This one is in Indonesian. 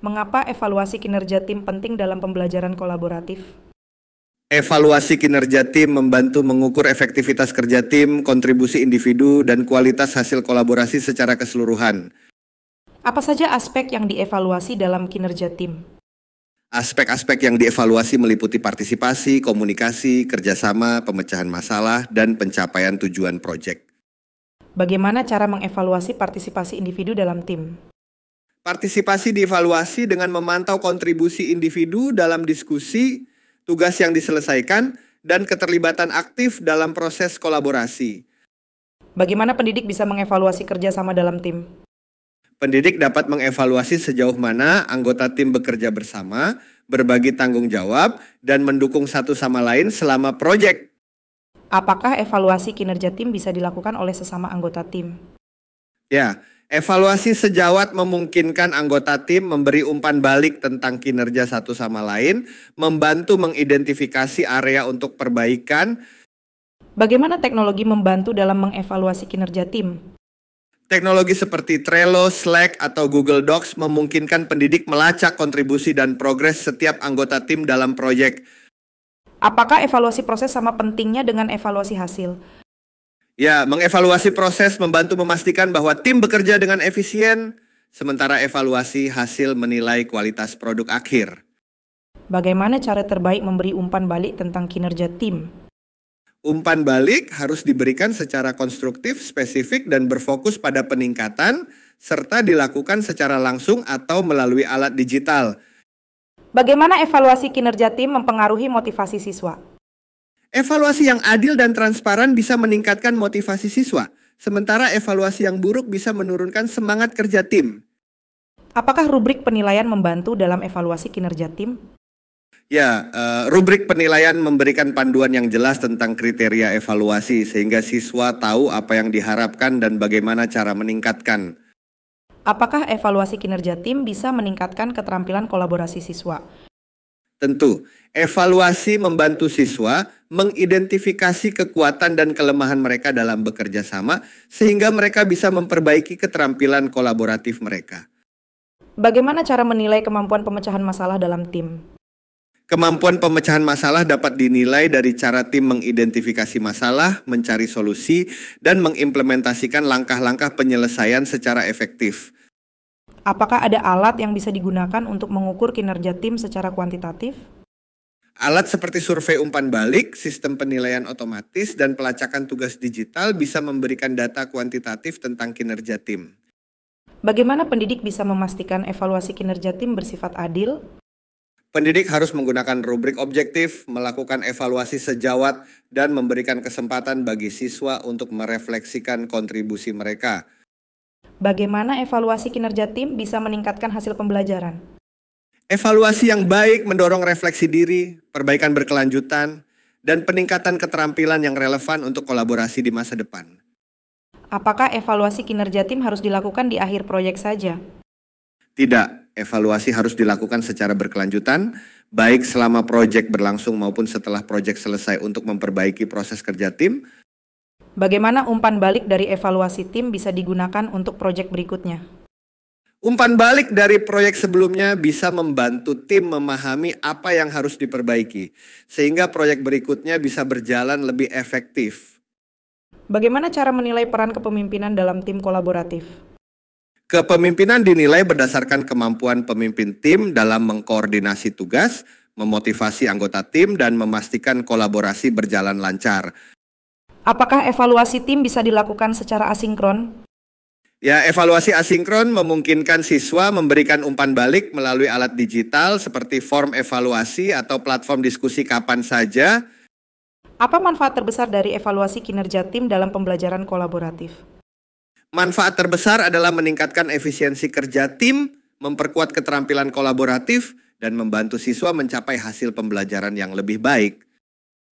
Mengapa evaluasi kinerja tim penting dalam pembelajaran kolaboratif? Evaluasi kinerja tim membantu mengukur efektivitas kerja tim, kontribusi individu, dan kualitas hasil kolaborasi secara keseluruhan. Apa saja aspek yang dievaluasi dalam kinerja tim? Aspek-aspek yang dievaluasi meliputi partisipasi, komunikasi, kerjasama, pemecahan masalah, dan pencapaian tujuan proyek. Bagaimana cara mengevaluasi partisipasi individu dalam tim? Partisipasi dievaluasi dengan memantau kontribusi individu dalam diskusi, tugas yang diselesaikan, dan keterlibatan aktif dalam proses kolaborasi. Bagaimana pendidik bisa mengevaluasi kerjasama dalam tim? Pendidik dapat mengevaluasi sejauh mana anggota tim bekerja bersama, berbagi tanggung jawab, dan mendukung satu sama lain selama proyek. Apakah evaluasi kinerja tim bisa dilakukan oleh sesama anggota tim? Ya, evaluasi sejawat memungkinkan anggota tim memberi umpan balik tentang kinerja satu sama lain, membantu mengidentifikasi area untuk perbaikan. Bagaimana teknologi membantu dalam mengevaluasi kinerja tim? Teknologi seperti Trello, Slack, atau Google Docs memungkinkan pendidik melacak kontribusi dan progres setiap anggota tim dalam proyek. Apakah evaluasi proses sama pentingnya dengan evaluasi hasil? Ya, mengevaluasi proses membantu memastikan bahwa tim bekerja dengan efisien, sementara evaluasi hasil menilai kualitas produk akhir. Bagaimana cara terbaik memberi umpan balik tentang kinerja tim? Umpan balik harus diberikan secara konstruktif, spesifik, dan berfokus pada peningkatan, serta dilakukan secara langsung atau melalui alat digital. Bagaimana evaluasi kinerja tim mempengaruhi motivasi siswa? Evaluasi yang adil dan transparan bisa meningkatkan motivasi siswa, sementara evaluasi yang buruk bisa menurunkan semangat kerja tim. Apakah rubrik penilaian membantu dalam evaluasi kinerja tim? Ya, rubrik penilaian memberikan panduan yang jelas tentang kriteria evaluasi sehingga siswa tahu apa yang diharapkan dan bagaimana cara meningkatkan. Apakah evaluasi kinerja tim bisa meningkatkan keterampilan kolaborasi siswa? Tentu, evaluasi membantu siswa mengidentifikasi kekuatan dan kelemahan mereka dalam bekerja sama sehingga mereka bisa memperbaiki keterampilan kolaboratif mereka. Bagaimana cara menilai kemampuan pemecahan masalah dalam tim? Kemampuan pemecahan masalah dapat dinilai dari cara tim mengidentifikasi masalah, mencari solusi, dan mengimplementasikan langkah-langkah penyelesaian secara efektif. Apakah ada alat yang bisa digunakan untuk mengukur kinerja tim secara kuantitatif? Alat seperti survei umpan balik, sistem penilaian otomatis, dan pelacakan tugas digital bisa memberikan data kuantitatif tentang kinerja tim. Bagaimana pendidik bisa memastikan evaluasi kinerja tim bersifat adil? Pendidik harus menggunakan rubrik objektif, melakukan evaluasi sejawat, dan memberikan kesempatan bagi siswa untuk merefleksikan kontribusi mereka. Bagaimana evaluasi kinerja tim bisa meningkatkan hasil pembelajaran? Evaluasi yang baik mendorong refleksi diri, perbaikan berkelanjutan, dan peningkatan keterampilan yang relevan untuk kolaborasi di masa depan. Apakah evaluasi kinerja tim harus dilakukan di akhir proyek saja? Tidak, evaluasi harus dilakukan secara berkelanjutan, baik selama proyek berlangsung maupun setelah proyek selesai untuk memperbaiki proses kerja tim. Bagaimana umpan balik dari evaluasi tim bisa digunakan untuk proyek berikutnya? Umpan balik dari proyek sebelumnya bisa membantu tim memahami apa yang harus diperbaiki, sehingga proyek berikutnya bisa berjalan lebih efektif. Bagaimana cara menilai peran kepemimpinan dalam tim kolaboratif? Kepemimpinan dinilai berdasarkan kemampuan pemimpin tim dalam mengkoordinasi tugas, memotivasi anggota tim, dan memastikan kolaborasi berjalan lancar. Apakah evaluasi tim bisa dilakukan secara asinkron? Ya, evaluasi asinkron memungkinkan siswa memberikan umpan balik melalui alat digital seperti form evaluasi atau platform diskusi kapan saja. Apa manfaat terbesar dari evaluasi kinerja tim dalam pembelajaran kolaboratif? Manfaat terbesar adalah meningkatkan efisiensi kerja tim, memperkuat keterampilan kolaboratif, dan membantu siswa mencapai hasil pembelajaran yang lebih baik.